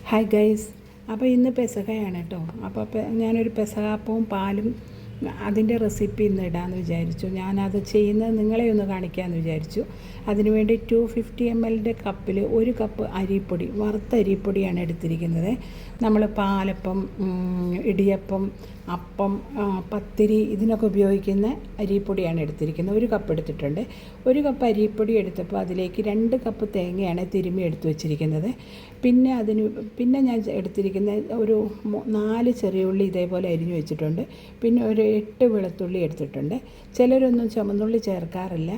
Hi guys. അപ്പോൾ ഇന്ന് പെസഹയാണ് കേട്ടോ. അപ്പോൾ ഞാനൊരു പെസഹാപ്പവും പാലും അതിൻ്റെ റെസിപ്പി ഇന്ന് ഇടാമെന്ന് വിചാരിച്ചു. ഞാനത് ചെയ്യുന്നത് നിങ്ങളെ ഒന്ന് കാണിക്കാമെന്ന് വിചാരിച്ചു. അതിനുവേണ്ടി 250 ml കപ്പിൽ 1 കപ്പ് അരിപ്പൊടി, വറുത്ത അരിപ്പൊടിയാണ് എടുത്തിരിക്കുന്നത്. നമ്മൾ പാലപ്പം, ഇടിയപ്പം, അപ്പം, പത്തിരി ഇതിനൊക്കെ ഉപയോഗിക്കുന്ന അരിപ്പൊടിയാണ് എടുത്തിരിക്കുന്നത്. 1 കപ്പ് എടുത്തിട്ടുണ്ട്. 1 കപ്പ് അരിപ്പൊടി എടുത്തപ്പോൾ അതിലേക്ക് 2 കപ്പ് തേങ്ങയാണ് തിരുമ്മി എടുത്തു വച്ചിരിക്കുന്നത്. പിന്നെ ഞാൻ എടുത്തിരിക്കുന്ന ഒരു 4 ചെറിയ ഉള്ളി ഇതേപോലെ അരിഞ്ഞു വെച്ചിട്ടുണ്ട്. പിന്നെ ഒരു 8 വെളുത്തുള്ളി എടുത്തിട്ടുണ്ട്. ചിലരൊന്നും ചുമന്നുള്ളി ചേർക്കാറില്ല.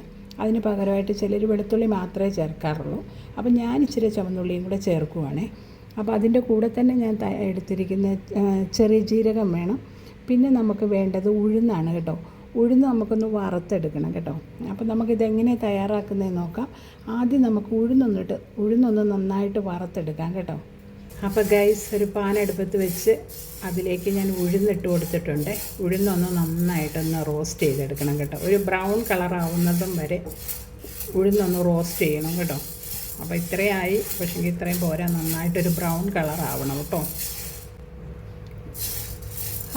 അതിന് പകരമായിട്ട് ചിലർ വെളുത്തുള്ളി മാത്രമേ ചേർക്കാറുള്ളൂ. അപ്പോൾ ഞാൻ ഇച്ചിരി ചുമന്നുള്ളിയും കൂടെ ചേർക്കുവാണേ. അപ്പോൾ അതിൻ്റെ കൂടെ തന്നെ ഞാൻ എടുത്തിരിക്കുന്ന ചെറിയ ജീരകം വേണം. പിന്നെ നമുക്ക് വേണ്ടത് ഉഴുന്നാണ് കേട്ടോ. ഉഴുന്ന് നമുക്കൊന്ന് വറുത്തെടുക്കണം കേട്ടോ. അപ്പോൾ നമുക്കിതെങ്ങനെ തയ്യാറാക്കുന്നതെന്ന് നോക്കാം. ആദ്യം നമുക്ക് ഉഴുന്നൊന്ന് നന്നായിട്ട് വറുത്തെടുക്കാം കേട്ടോ. അപ്പോൾ ഗൈസ്, ഒരു പാൻ അടുപ്പത്ത് വെച്ച് അതിലേക്ക് ഞാൻ ഉഴുന്നിട്ട് കൊടുത്തിട്ടുണ്ട്. ഉഴുന്നൊന്ന് നന്നായിട്ടൊന്ന് റോസ്റ്റ് ചെയ്തെടുക്കണം കേട്ടോ. ഒരു ബ്രൗൺ കളറാവുന്നതും വരെ ഉഴുന്നൊന്ന് റോസ്റ്റ് ചെയ്യണം കേട്ടോ. അപ്പോൾ ഇത്രയായി, പക്ഷേ ഇത്രയും പോരാ, നന്നായിട്ടൊരു ബ്രൗൺ കളറാവണം കേട്ടോ.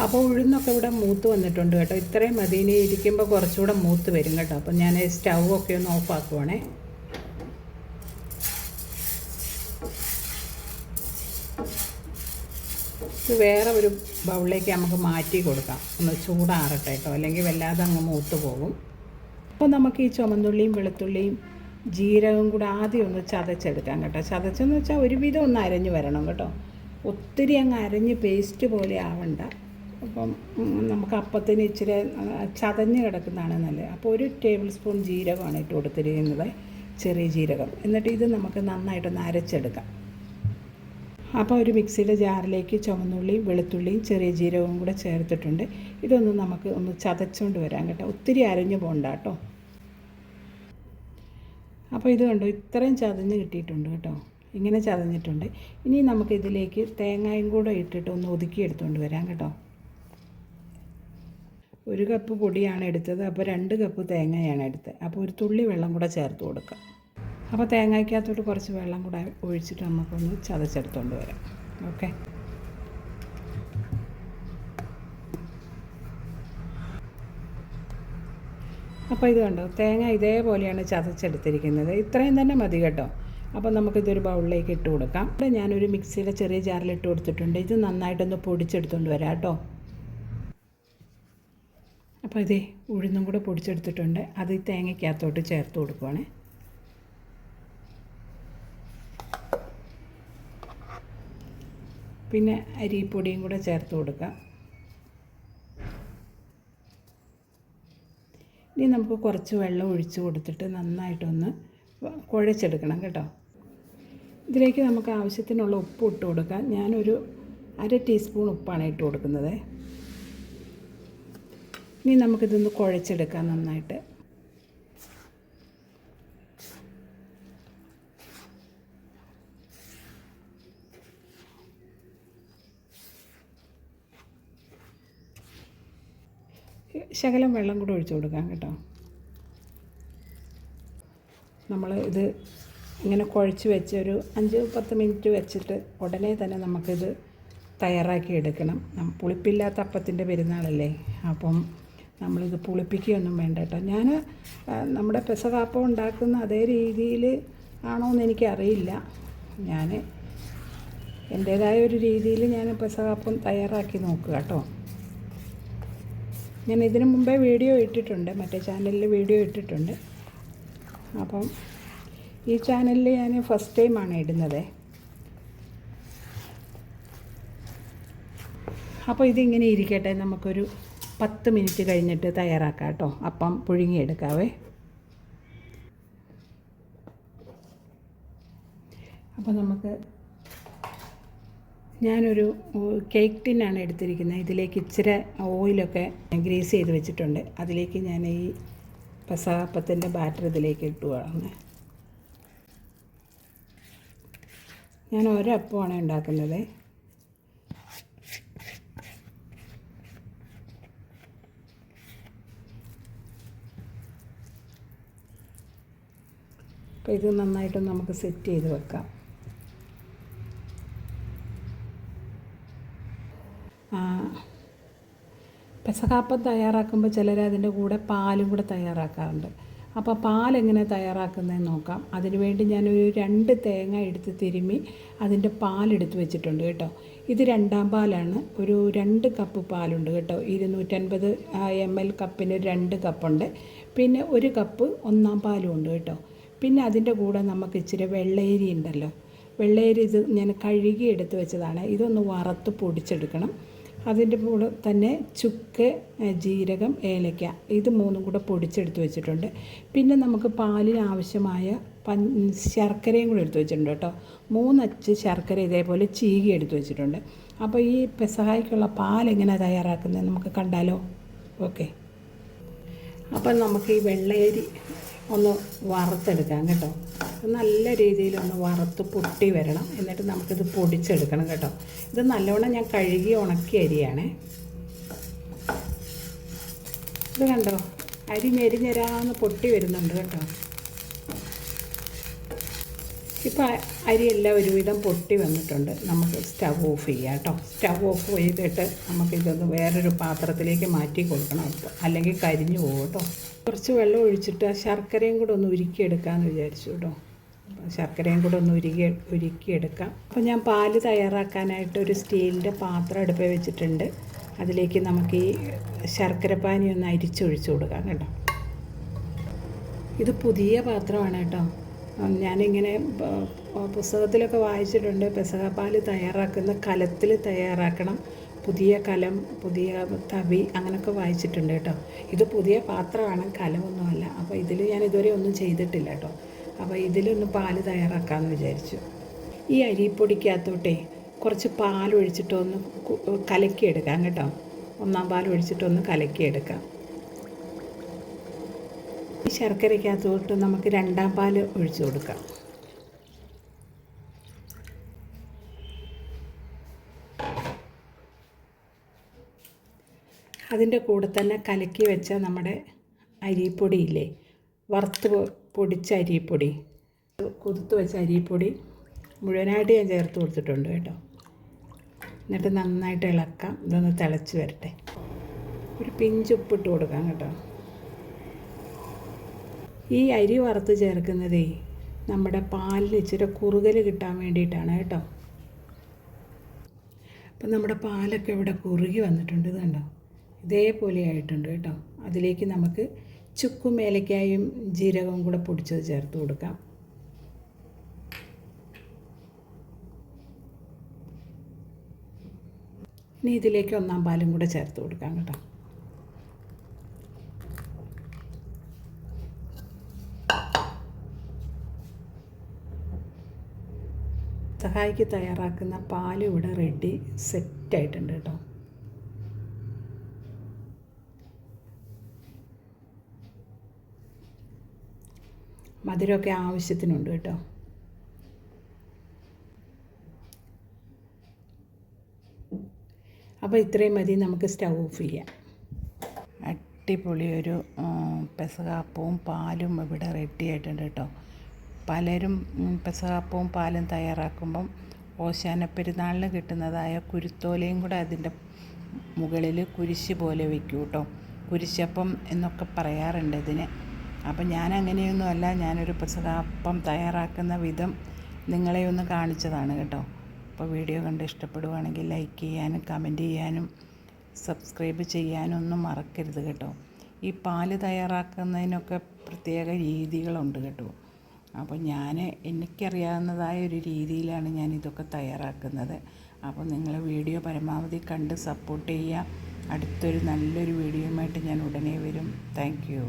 അപ്പോൾ ഉഴുന്നൊക്കെ ഇവിടെ മൂത്ത് വന്നിട്ടുണ്ട് കേട്ടോ. ഇത്രയും മതി. ഇനി ഇരിക്കുമ്പോൾ കുറച്ചുകൂടെ മൂത്ത് വരും കേട്ടോ. അപ്പോൾ ഞാൻ സ്റ്റൗവൊക്കെ ഒന്ന് ഓഫാക്കുവാണേ. ഇത് വേറെ ഒരു ബൗളിലേക്ക് നമുക്ക് മാറ്റി കൊടുക്കാം. ഒന്ന് ചൂടാറട്ടെ കേട്ടോ, അല്ലെങ്കിൽ വല്ലാതെ അങ്ങ് മൂത്ത് പോകും. അപ്പോൾ നമുക്ക് ഈ ചുമന്നുള്ളിയും വെളുത്തുള്ളിയും ജീരകവും കൂടെ ആദ്യം ഒന്ന് ചതച്ചെടുക്കാം കേട്ടോ. ചതച്ചെന്ന് വെച്ചാൽ ഒരുവിധം ഒന്ന് അരഞ്ഞ് വരണം കേട്ടോ. ഒത്തിരി അങ്ങ് അരഞ്ഞ് പേസ്റ്റ് പോലെ ആവണ്ട. അപ്പം നമുക്ക് അപ്പത്തിന് ഇച്ചിരി ചതഞ്ഞ് കിടക്കുന്നതാണ് നല്ലത്. അപ്പോൾ 1 ടേബിൾ സ്പൂൺ ജീരകമാണ് ഇട്ട് കൊടുത്തിരിക്കുന്നത്, ചെറിയ ജീരകം. എന്നിട്ട് ഇത് നമുക്ക് നന്നായിട്ടൊന്ന് അരച്ചെടുക്കാം. അപ്പോൾ ഒരു മിക്സിയുടെ ജാറിലേക്ക് ചുവന്നുള്ളിയും വെളുത്തുള്ളിയും ചെറിയ ജീരകവും കൂടെ ചേർത്തിട്ടുണ്ട്. ഇതൊന്ന് നമുക്ക് ഒന്ന് ചതച്ചുകൊണ്ട് വരാം കേട്ടോ. ഒത്തിരി അരഞ്ഞു പോകണ്ട കേട്ടോ. അപ്പോൾ ഇത് കണ്ടോ, ഇത്രയും ചതഞ്ഞ് കിട്ടിയിട്ടുണ്ട് കേട്ടോ. ഇങ്ങനെ ചതഞ്ഞിട്ടുണ്ട്. ഇനി നമുക്കിതിലേക്ക് തേങ്ങയും കൂടെ ഇട്ടിട്ട് ഒന്ന് ഒതുക്കിയെടുത്തുകൊണ്ട് വരാം കേട്ടോ. 1 കപ്പ് പൊടിയാണ് എടുത്തത്. അപ്പോൾ 2 കപ്പ് തേങ്ങയാണ് എടുത്തത്. അപ്പോൾ ഒരു തുള്ളി വെള്ളം കൂടെ ചേർത്ത് കൊടുക്കാം. അപ്പോൾ തേങ്ങയ്ക്കകത്തോട്ട് കുറച്ച് വെള്ളം കൂടെ ഒഴിച്ചിട്ട് നമുക്കൊന്ന് ചതച്ചെടുത്തുകൊണ്ട് വരാം. ഓക്കെ. അപ്പോൾ ഇത് കണ്ടോ, തേങ്ങ ഇതേപോലെയാണ് ചതച്ചെടുത്തിരിക്കുന്നത്. ഇത്രയും തന്നെ മതി കേട്ടോ. അപ്പോൾ നമുക്കിതൊരു ബൗളിലേക്ക് ഇട്ട് കൊടുക്കാം. ഇവിടെ ഞാനൊരു മിക്സിയുടെ ചെറിയ ജാറിൽ ഇട്ട് കൊടുത്തിട്ടുണ്ട്. ഇത് നന്നായിട്ടൊന്ന് പൊടിച്ചെടുത്തുകൊണ്ട് വരാം കേട്ടോ. അപ്പോൾ ഇതേ ഉഴുന്നും കൂടെ പൊടിച്ചെടുത്തിട്ടുണ്ട്. അത് ഈ തേങ്ങയ്ക്കകത്തോട്ട് ചേർത്ത് കൊടുക്കുവാണേ. പിന്നെ അരിപ്പൊടിയും കൂടെ ചേർത്ത് കൊടുക്കാം. ഇനി നമുക്ക് കുറച്ച് വെള്ളം ഒഴിച്ച് കൊടുത്തിട്ട് നന്നായിട്ടൊന്ന് കുഴച്ചെടുക്കണം കേട്ടോ. ഇതിലേക്ക് നമുക്ക് ആവശ്യത്തിനുള്ള ഉപ്പ് ഇട്ട് കൊടുക്കാം. ഞാനൊരു 1/2 ടീസ്പൂൺ ഉപ്പാണ് ഇട്ട് കൊടുക്കുന്നത്. ഇനി നമുക്കിതൊന്ന് കുഴച്ചെടുക്കാം നന്നായിട്ട്. ശകലം വെള്ളം കൂടെ ഒഴിച്ചു കൊടുക്കാം കേട്ടോ. നമ്മൾ ഇത് ഇങ്ങനെ കുഴച്ച് വെച്ച് ഒരു 5-10 മിനിറ്റ് വെച്ചിട്ട് ഉടനെ തന്നെ നമുക്കിത് തയ്യാറാക്കി എടുക്കണം. പുളിപ്പില്ലാത്ത അപ്പത്തിൻ്റെ പെരുന്നാളല്ലേ, അപ്പം നമ്മളിത് പുളിപ്പിക്കുകയൊന്നും വേണ്ട കേട്ടോ. ഞാൻ നമ്മുടെ പെസഹാപ്പം ഉണ്ടാക്കുന്ന അതേ രീതിയിൽ ആണോ എന്ന് എനിക്കറിയില്ല. ഞാൻ എൻ്റേതായ ഒരു രീതിയിൽ ഞാൻ പെസഹാപ്പം തയ്യാറാക്കി നോക്കുക കേട്ടോ. ഞാൻ ഇതിനു മുമ്പേ വീഡിയോ ഇട്ടിട്ടുണ്ട്, മറ്റേ ചാനലിൽ വീഡിയോ ഇട്ടിട്ടുണ്ട്. അപ്പം ഈ ചാനലിൽ ഞാൻ ഫസ്റ്റ് ടൈമാണ് ഇടുന്നത്. അപ്പോൾ ഇതിങ്ങനെ ഇരിക്കട്ടെ, നമുക്കൊരു 10 മിനിറ്റ് കഴിഞ്ഞിട്ട് തയ്യാറാക്കാം കേട്ടോ. അപ്പം പുഴുങ്ങിയെടുക്കാവേ. അപ്പോൾ ഞാനൊരു കേക്ക് ടിന്നാണ് എടുത്തിരിക്കുന്നത്. ഇതിലേക്ക് ഇച്ചിരി ഓയിലൊക്കെ ഗ്രീസ് ചെയ്ത് വെച്ചിട്ടുണ്ട്. അതിലേക്ക് ഞാൻ ഈ പെസഹാപ്പത്തിൻ്റെ ബാറ്റർ ഇതിലേക്ക് ഇട്ടുവാണ്. ഞാൻ ഒരപ്പമാണ് ഉണ്ടാക്കുന്നത്. അപ്പോൾ ഇത് നന്നായിട്ട് നമുക്ക് സെറ്റ് ചെയ്ത് വെക്കാം. പെസഹാപ്പം തയ്യാറാക്കുമ്പോൾ ചിലർ അതിൻ്റെ കൂടെ പാലും കൂടെ തയ്യാറാക്കാറുണ്ട്. അപ്പോൾ പാലെങ്ങനെ തയ്യാറാക്കുന്നതെന്ന് നോക്കാം. അതിനുവേണ്ടി ഞാനൊരു 2 തേങ്ങ എടുത്ത് തിരുമ്മി അതിൻ്റെ പാലെടുത്ത് വെച്ചിട്ടുണ്ട് കേട്ടോ. ഇത് 2ാം പാലാണ്. ഒരു 2 കപ്പ് പാലുണ്ട് കേട്ടോ. 250 ml കപ്പിന് 2 കപ്പുണ്ട്. പിന്നെ 1 കപ്പ് 1ാം പാലും ഉണ്ട് കേട്ടോ. പിന്നെ അതിൻ്റെ കൂടെ നമുക്ക് ഇച്ചിരി വെള്ളയരി ഉണ്ടല്ലോ, വെള്ളയരി ഇത് ഞാൻ കഴുകി എടുത്ത് വെച്ചതാണ്. ഇതൊന്ന് വറുത്ത് പൊടിച്ചെടുക്കണം. അതിൻ്റെ കൂടെ തന്നെ ചുക്ക്, ജീരകം, ഏലക്ക ഇത് 3ഉം കൂടെ പൊടിച്ചെടുത്ത് വെച്ചിട്ടുണ്ട്. പിന്നെ നമുക്ക് പാലിന് ആവശ്യമായ ശർക്കരയും കൂടെ എടുത്ത് വെച്ചിട്ടുണ്ട് കേട്ടോ. 3 അച്ച് ശർക്കര ഇതേപോലെ ചീകി എടുത്ത് വെച്ചിട്ടുണ്ട്. അപ്പോൾ ഈ പെസഹായ്ക്കുള്ള പാലെങ്ങനെ തയ്യാറാക്കുന്നത് നമുക്ക് കണ്ടാലോ? ഓക്കെ. അപ്പം നമുക്ക് ഈ വെള്ളയരി ഒന്ന് വറുത്തെടുക്കാം കേട്ടോ. നല്ല രീതിയിലൊന്ന് വറുത്ത് പൊട്ടി വരണം. എന്നിട്ട് നമുക്കിത് പൊടിച്ചെടുക്കണം കേട്ടോ. ഇത് നല്ലവണ്ണം ഞാൻ കഴുകി ഉണക്കിയ അരിയാണേ. ഇത് കണ്ടോ, അരി ഞെരിഞ്ഞെരാന്ന് പൊട്ടി വരുന്നുണ്ട് കേട്ടോ. ഇപ്പോൾ അരിയെല്ലാം ഒരുവിധം പൊട്ടി വന്നിട്ടുണ്ട്. നമുക്ക് സ്റ്റവ് ഓഫ് ചെയ്യാം കേട്ടോ. സ്റ്റവ് ഓഫ് ചെയ്തിട്ട് നമുക്കിതൊന്ന് വേറൊരു പാത്രത്തിലേക്ക് മാറ്റി കൊടുക്കണം. അല്ലെങ്കിൽ കരിഞ്ഞു പോകും കേട്ടോ. കുറച്ച് വെള്ളം ഒഴിച്ചിട്ട് ആ ശർക്കരയും കൂടെ ഒന്ന് ഉരുക്കിയെടുക്കാമെന്ന് വിചാരിച്ചു കേട്ടോ. ശർക്കരയും കൂടെ ഒന്ന് ഉരുക്കിയെടുക്കാം. അപ്പോൾ ഞാൻ പാല് തയ്യാറാക്കാനായിട്ട് ഒരു സ്റ്റീലിൻ്റെ പാത്രം അടുപ്പിൽ വെച്ചിട്ടുണ്ട്. അതിലേക്ക് നമുക്ക് ഈ ശർക്കരപ്പാനി ഒന്ന് അരിച്ചൊഴിച്ച് കൊടുക്കാം കേട്ടോ. ഇത് പുതിയ പാത്രമാണ് കേട്ടോ. ഞാനിങ്ങനെ പുസ്തകത്തിലൊക്കെ വായിച്ചിട്ടുണ്ട്, പെസഹാപ്പാൽ തയ്യാറാക്കുന്ന കലത്തിൽ തയ്യാറാക്കണം, പുതിയ കലം, പുതിയ തവി അങ്ങനെയൊക്കെ വായിച്ചിട്ടുണ്ട് കേട്ടോ. ഇത് പുതിയ പാത്രമാണ്, കലമൊന്നുമല്ല. അപ്പോൾ ഇതിൽ ഞാൻ ഇതുവരെ ഒന്നും ചെയ്തിട്ടില്ല കേട്ടോ. അപ്പോൾ ഇതിലൊന്ന് പാല് തയ്യാറാക്കാമെന്ന് വിചാരിച്ചു. ഈ അരിപ്പൊടിക്കകത്തോട്ടേ കുറച്ച് പാലൊഴിച്ചിട്ടൊന്ന് കലക്കിയെടുക്കാം കേട്ടോ. 1ാം പാലൊഴിച്ചിട്ടൊന്ന് കലക്കിയെടുക്കാം. ഈ ശർക്കരയ്ക്കകത്തോട്ട് നമുക്ക് 2ാം പാൽ ഒഴിച്ച് കൊടുക്കാം. അതിൻ്റെ കൂടെ തന്നെ കലക്കി വെച്ച നമ്മുടെ അരിപ്പൊടിയില്ലേ, വറുത്ത് പൊടിച്ച അരിപ്പൊടി, കുതിർത്ത് വെച്ച അരിപ്പൊടി മുഴുവനായിട്ട് ഞാൻ ചേർത്ത് കൊടുത്തിട്ടുണ്ട് കേട്ടോ. എന്നിട്ട് നന്നായിട്ട് ഇളക്കാം. ഇതൊന്ന് തിളച്ച് വരട്ടെ. ഒരു പിഞ്ച് ഉപ്പിട്ട് കൊടുക്കാം കേട്ടോ. ഈ അരി വറുത്ത് ചേർക്കുന്നതേ നമ്മുടെ പാലിന് ഇച്ചിരി കുറുകൽ കിട്ടാൻ വേണ്ടിയിട്ടാണ് കേട്ടോ. അപ്പം നമ്മുടെ പാലൊക്കെ ഇവിടെ കുറുകി വന്നിട്ടുണ്ട്. ഇത് കണ്ടോ, ഇതേപോലെ ആയിട്ടുണ്ട് കേട്ടോ. അതിലേക്ക് നമുക്ക് ചുക്കും ഏലക്കായും ജീരകവും കൂടെ പൊടിച്ചത് ചേർത്ത് കൊടുക്കാം. ഇനി ഇതിലേക്ക് 1ാം പാലും കൂടെ ചേർത്ത് കൊടുക്കാം കേട്ടോ. സഹായിക്ക് തയ്യാറാക്കുന്ന പാൽ ഇവിടെ റെഡി സെറ്റായിട്ടുണ്ട് കേട്ടോ. മധുരമൊക്കെ ആവശ്യത്തിനുണ്ട് കേട്ടോ. അപ്പോൾ ഇത്രയും മതി, നമുക്ക് സ്റ്റവ് ഓഫ് ചെയ്യാം. അടിപൊളി ഒരു പെസഹാപ്പവും പാലും ഇവിടെ റെഡി ആയിട്ടുണ്ട് കേട്ടോ. പലരും പെസഹാപ്പവും പാലും തയ്യാറാക്കുമ്പം ഓശാന പെരുന്നാളിന് കിട്ടുന്നതായ കുരുത്തോലയും കൂടെ അതിൻ്റെ മുകളിൽ കുരിശ് പോലെ വയ്ക്കും കേട്ടോ. കുരിശപ്പം എന്നൊക്കെ പറയാറുണ്ട് ഇതിന്. അപ്പം ഞാൻ അങ്ങനെയൊന്നുമല്ല, ഞാനൊരു പെസഹാപ്പം തയ്യാറാക്കുന്ന വിധം നിങ്ങളെ ഒന്ന് കാണിച്ചതാണ് കേട്ടോ. അപ്പോൾ വീഡിയോ കണ്ട് ഇഷ്ടപ്പെടുവാണെങ്കിൽ ലൈക്ക് ചെയ്യാനും കമൻറ്റ് ചെയ്യാനും സബ്സ്ക്രൈബ് ചെയ്യാനും ഒന്നും മറക്കരുത് കേട്ടോ. ഈ പാല് തയ്യാറാക്കുന്നതിനൊക്കെ പ്രത്യേക രീതികളുണ്ട് കേട്ടോ. അപ്പോൾ എനിക്കറിയാവുന്നതായ ഒരു രീതിയിലാണ് ഞാൻ ഇതൊക്കെ തയ്യാറാക്കുന്നത്. അപ്പോൾ നിങ്ങൾ വീഡിയോ പരമാവധി കണ്ട് സപ്പോർട്ട് ചെയ്യുക. അടുത്തൊരു നല്ലൊരു വീഡിയോയുമായിട്ട് ഞാൻ ഉടനെ വരും. Thank you.